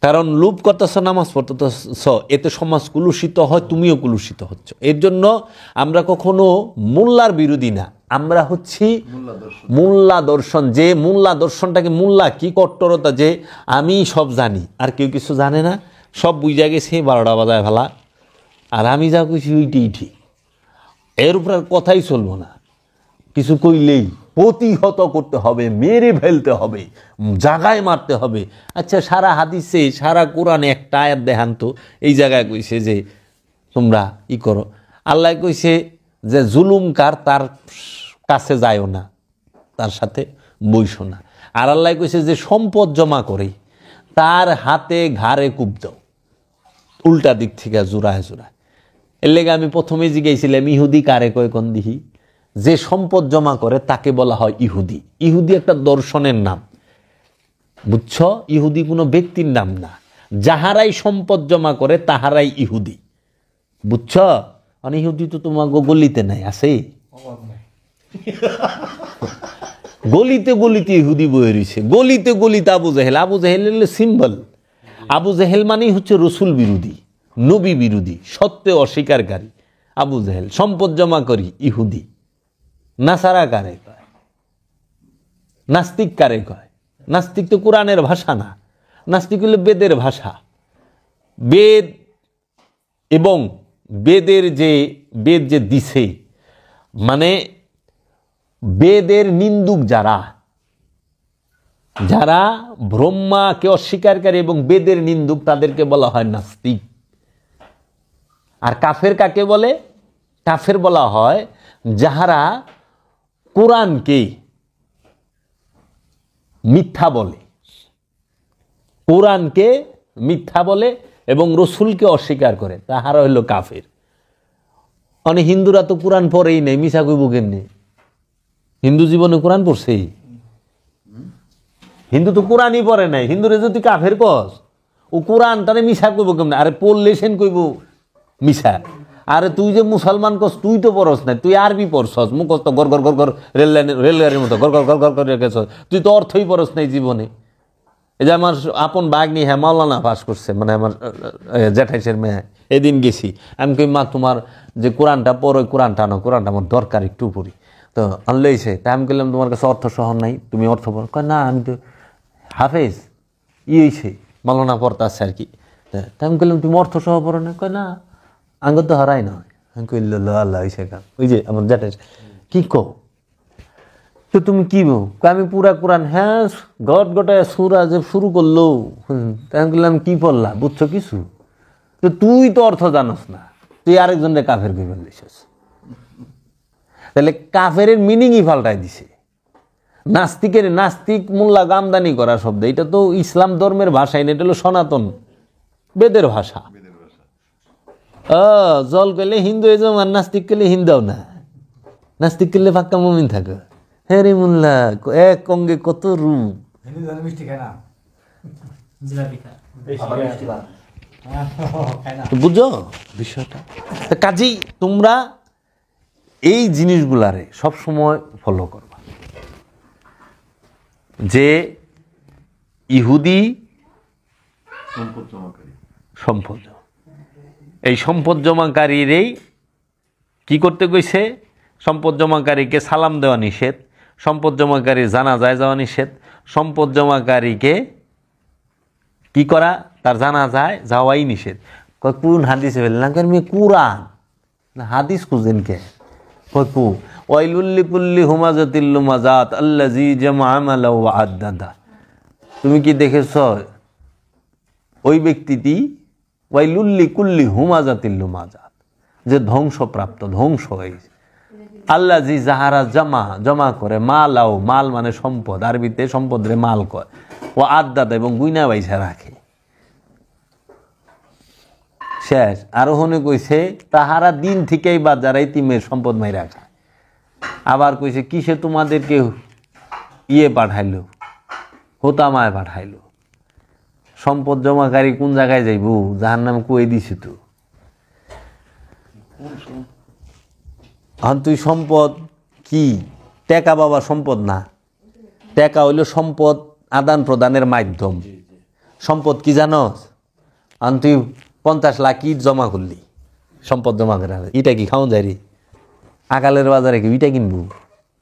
কারণ লুব করতেছ, নামাজ পড়তেছ, এতে সমাজ কুলুষিত হয়, তুমিও কুলুষিত হচ্ছ। এর জন্য আমরা কখনো মোল্লার বিরোধী না, আমরা হচ্ছি মোল্লা দর্শন। যে মোল্লা দর্শনটাকে, মোল্লা কি কট্টরতা, যে আমি সব জানি আর কেউ কিছু জানে না, সব বুঝা গেছে 12টা বাজায় ফেলা, আর আমি যা কইছি ওইটাই ঠিক, এর উপর আর কথাই চলবো না। কিছু কইলেই প্রতিহত করতে হবে, মেরে ফেলতে হবে, জাগায় মারতে হবে। আচ্ছা, সারা হাদিসে, সারা কোরআনে একটা আয়াত দেখান তো এই জায়গায় কইছে যে তোমরা ই করো। আল্লাহ কইছে যে জুলুমকার তার কাছে যায়ও না, তার সাথে বইসো না। আর আল্লাহ কইছে যে সম্পদ জমা করে তার হাতে ঘাড়ে কূপ দাও, উল্টা দিক থেকে জোড়ায় জোড়ায়। এর লেগে আমি প্রথমে জিজ্ঞাসিলাম ইহুদি কারে কয় কোন দিহি? যে সম্পদ জমা করে তাকে বলা হয় ইহুদি। ইহুদি একটা দর্শনের নাম, বুঝছ? ইহুদি কোনো ব্যক্তির নাম না। যাহারাই সম্পদ জমা করে তাহারাই ইহুদি, বুঝছ? মানে ইহুদি তো তোমার গলিতে নাই, আছে গলিতে গলিতে ইহুদি বয়ে রয়েছে, গলিতে গলিতে আবু জেহেল। আবু জেহেল সিম্বল। আবু জেহেল মানেই হচ্ছে রসুল বিরোধী, নবী বিরোধী, সত্যে অস্বীকারী। আবু জেহেল সম্পদ জমা করি ইহুদি। নাসারা কারে কয়? নাস্তিক কারে কয়? নাস্তিক তো কোরআনের ভাষা না, নাস্তিক হলো বেদের ভাষা। বেদ এবং বেদের যে বেদ যে দিছে, মানে বেদের নিন্দুক যারা, যারা ব্রহ্মাকে অস্বীকারী এবং বেদের নিন্দুক, তাদেরকে বলা হয় নাস্তিক। আর কাফের কাকে বলে? কাফের বলা হয় যাহারা কোরআনকে মিথ্যা বলে, কোরআনকে মিথ্যা বলে এবং রসুলকে অস্বীকার করে, তাহারা হইল কাফের। মানে হিন্দুরা তো কোরআন পড়েই নেই, মিশা কইব কেমনে? হিন্দু জীবনে কোরআন পড়ছে? হিন্দু তো কোরআনই পড়ে নাই। হিন্দুরে যদি কাফের কস, ও কোরআন তারে মিশা কইব কেমনে? আরে পড়লে সেন কইব মিশা। আরে তুই যে মুসলমান কস, তুই তো পড়স নাই, তুই আরবি পড়ছস, মুখস্থ গর গর গর গর রেলগাড়ির মতো গর গর গর গর করে রেখেছস, তুই তো অর্থই পড়স নাই জীবনে। এই যে আমার আপন বাগনি, হ্যাঁ মাওলানা পাস করছে, মানে আমার জ্যাঠাইশের মেয়ে, এদিন গেছি, আমি কই মা তোমার যে কোরআনটা পড়ো, কোরআনটা আনো, কোরআনটা আমার দরকার একটু পড়ি। তো আনলেইছে, তাই আমি বললাম তোমার কাছে অর্থ সহ নাই, তুমি অর্থ পড়ো। কয় না আমি তো হাফেজ, হয়েছে মালনা পড়তে আসছে আর কি। তাই আমি বললাম তুমি অর্থ সহ পড়ো না? কয় না আঙ্গ তো হারাই না। আমি কইল আল্লাহ হয়েছে কাম। ওই যে আমার জ্যাঠের কি কো, তো তুমি কি বো? আমি পুরা কোরআন, হ্যাঁ গট গটায় সুরা যে শুরু করলো। তাই আমি বললাম কি পড়লা, বুঝছো কিছু? তো তুই তো অর্থ জানোস না, তুই আরেকজনকে কাফের কই বলছিস। তাহলে কাফের মিনিংই পাল্টাই দিছে। নাস্তিকের, নাস্তিক মোল্লা গামদানি করা শব্দ, এটা তো ইসলাম ধর্মের ভাষাই না, এটা হলো সনাতন বেদের ভাষা। জল করলে হিন্দু হয়ে যাও, আর নাস্তিক করলে হিন্দাও না, নাস্তিক করলে ফাঁকা মমিন থাকে। হ্যাঁ রে মোল্লা, এক অঙ্গে কত রূপ। বুঝো বিষয়টা? কাজেই তোমরা এই জিনিসগুলারে সবসময় ফলো করবা, যে ইহুদি সম্পদ, এই সম্পদ জমাকারীরই কি করতে কইছে? সম্পদ জমাকারীকে সালাম দেওয়া নিষেধ, সম্পদ জমাকারী জানাজায় যাওয়া নিষেধ, সম্পদ জমাকারীকে কি করা, তার জানাজায় যাওয়াই নিষেধ। কোন হাদিসে বললেন? কুরআন না হাদিস খুঁজেন কে? কু ওয়াইলুল্লি কুল্লি হুমাজাতিল লুমাজাত আল্লাযী জামআ মালাহু ওয়া আদ্দাদা। তুমি কি দেখেছ ওই ব্যক্তিটি ওয়াইলুল্লি কুল্লি হুমাজাতিল লুমাজাত, যে ধ্বংসপ্রাপ্ত, ধ্বংস হয়েছে। আল্লাযী যাহারা জমা করে, মালাও, মাল মানে সম্পদ, আরবিতে সম্পদ রে মাল কয়, ও আদ্দাদা এবং গুইনা বাইসা রাখে। শেষ। আরো হনে কইছে তাহারা দিন থেকেই বা যারা ইতিমের সম্পদ মাই রাখা। আবার কইছে কিসে তোমাদেরকে পাঠাইলো, হোতামায় পাঠাইলো। সম্পদ জমাকারী কোন জায়গায় যাইব? জাহান্নামে কই দিছি তো। এখন তুই সম্পদ কি? টাকা বাবা সম্পদ না, টাকা হইল সম্পদ আদান প্রদানের মাধ্যম। সম্পদ কি জানোস? এখন তুই 50 লাখ ইট জমা করলি, সম্পদ জমা করে, ইটা কি খাওয়া যায় রে? আকালের বাজারে কি ইটা কিনবো?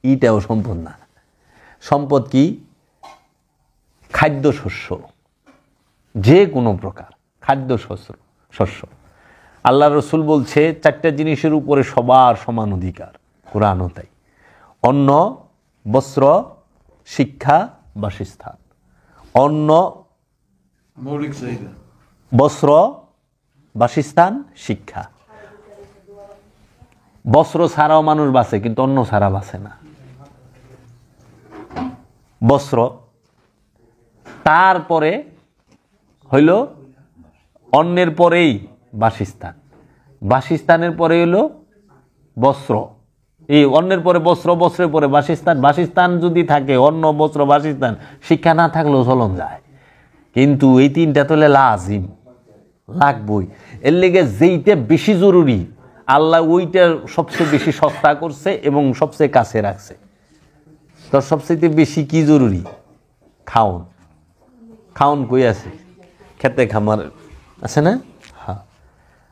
ইটাও সম্পদ না। সম্পদ কি? খাদ্য শস্য, যে কোনো প্রকার খাদ্য শস্য। আল্লাহ রসুল বলছে 4টা জিনিসের উপরে সবার সমান অধিকার, কোরআনও তাই। অন্ন, বস্ত্র, শিক্ষা, বাসস্থান। অন্ন, মৌলিক চাহিদা, বস্ত্র, বাসস্থান, শিক্ষা। বস্ত্র ছাড়াও মানুষ বাঁচে, কিন্তু অন্ন ছাড়া বাঁচে না। বস্ত্র, তারপরে হইল অন্নের পরেই বাসস্থান, বাসস্থানের পরে হইল বস্ত্র। এই অন্নের পরে বস্ত্র, বস্ত্রের পরে বাসস্থান। বাসস্থান যদি থাকে, অন্ন, বস্ত্র, বাসস্থান, শিক্ষা না থাকলেও চলন যায়। কিন্তু এই 3টা তো লাজিম, লাগবই। এর লেগে যেইটা বেশি জরুরি আল্লাহ ওইটা সবচেয়ে বেশি সস্তা করছে এবং সবচেয়ে কাছে রাখছে। তো সবচেয়ে বেশি কি জরুরি? খাওন। খাওন কই আছে? খেতে খামার আছে না? হ্যাঁ।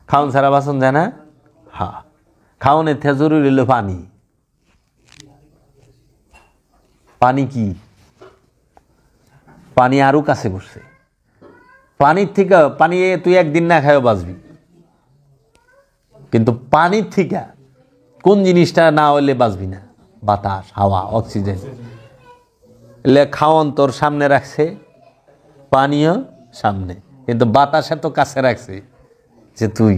খাওন ছাড়া বাসন যায় না? হ্যাঁ। খাওনের থেকে জরুরি হলো পানি। পানি কি? পানি আরো কাছে বসছে। পানির থেকে, পানি তুই একদিন না খায়ও বাঁচবি, কিন্তু পানির থেকে কোন জিনিসটা না হলে বাঁচবি না? বাতাস, হাওয়া, অক্সিজেন। এলে খাওয়ান তোর সামনে রাখছে, পানিও সামনে, কিন্তু বাতাস এত কাছে রাখছে যে তুই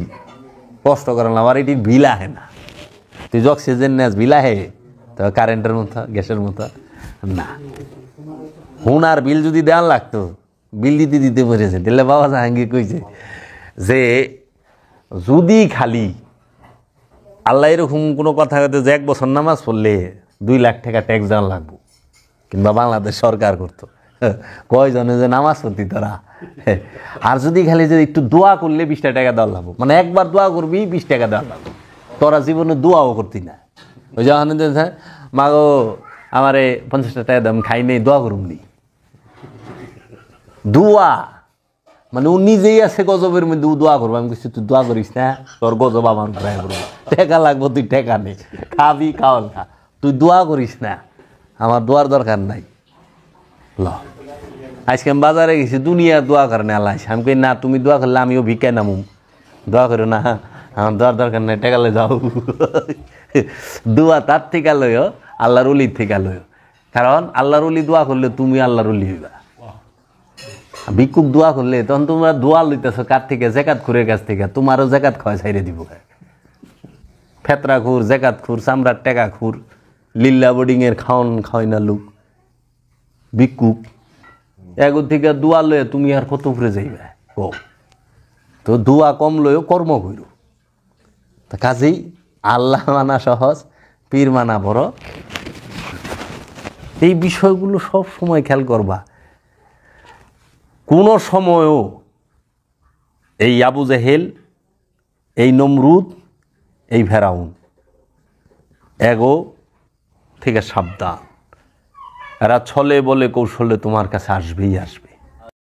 কষ্ট করালাম। আবার এটি বিলাহে না, তুই যে অক্সিজেন নেস বিলাহে, তো কারেন্টের মতো, গ্যাসের মতো না। হুনার বিল যদি দেওয়ার লাগতো, বিল দিতে পড়েছে। দিলে বাবা জাহাঙ্গীর কইছে যে যদি খালি আল্লাহ এরকম কোনো কথা হয়তো যে 1 বছর নামাজ পড়লে 2 লাখ টাকা ট্যাক্স দেওয়া লাগবো, কিংবা বাংলাদেশ সরকার করতো। কয়জনে যে নামাজ পড়তি তোরা। আর যদি খালি যে একটু দোয়া করলে 20 টাকা দেওয়া লাগবো, মানে একবার দোয়া করবি 20 টাকা দেওয়া লাগবো। তোরা জীবনে দোয়াও করতি না। ওই যখন মাগো আমারে 50 টাকা দাম খাই নেই, দোয়া করুন নি। দোয়া মানে ও নিজেই আছে গজবের মধ্যে, ও দোয়া করবো। আমি কিছু তুই দোয়া করিস না, তোর গজব আমার ঘুরাই করবো, টেকা লাগবো, তুই টেকা নে, খাবি খাওয়ান খা, তুই দোয়া করিস না, আমার দোয়ার দরকার নাই। ল আজকে আমি বাজারে গেছি, দুনিয়া দোয়া করে না আল্লাহ, আমি কই না তুমি দোয়া করলে আমিও ভিক্ষায় নামুম, দোয়া করো না, আমার দোয়ার দরকার নাই, টেকালে যাও। দোয়া তার থেকে লইও, আল্লাহর অলির থেকে লইও, কারণ আল্লাহর অলি দোয়া করলে তুমি আল্লাহর অলি হইবা। ভিক্ষুক দোয়া করলে তখন তোমরা দোয়া লইতেছ কার থেকে? জাকাত খুরের কাছ থেকে। তোমারও জাকাত খাওয়া ছাইড়ে দিব। ফেতরা খুর, জাকাত খুর, চামড়ার টেকা খুর, লিল্লা বোর্ডিংয়ের খাওয়ান খাওয়াই না লোক, ভিক্ষুক এগো থেকে দোয়া লয়ে তুমি আর কত উপরে যাইবে? ও তো দোয়া কম লয়েও কর্ম করো। তা কাজেই আল্লাহ মানা সহজ, পীর মানা বড়। এই বিষয়গুলো সব সময় খেয়াল করবা। কোন সময়ও এই আবু জেহেল, এই নমরুদ, এই ফেরাউন এগো থেকে সাবধান। এরা ছলে বলে কৌশলে তোমার কাছে আসবেই আসবে।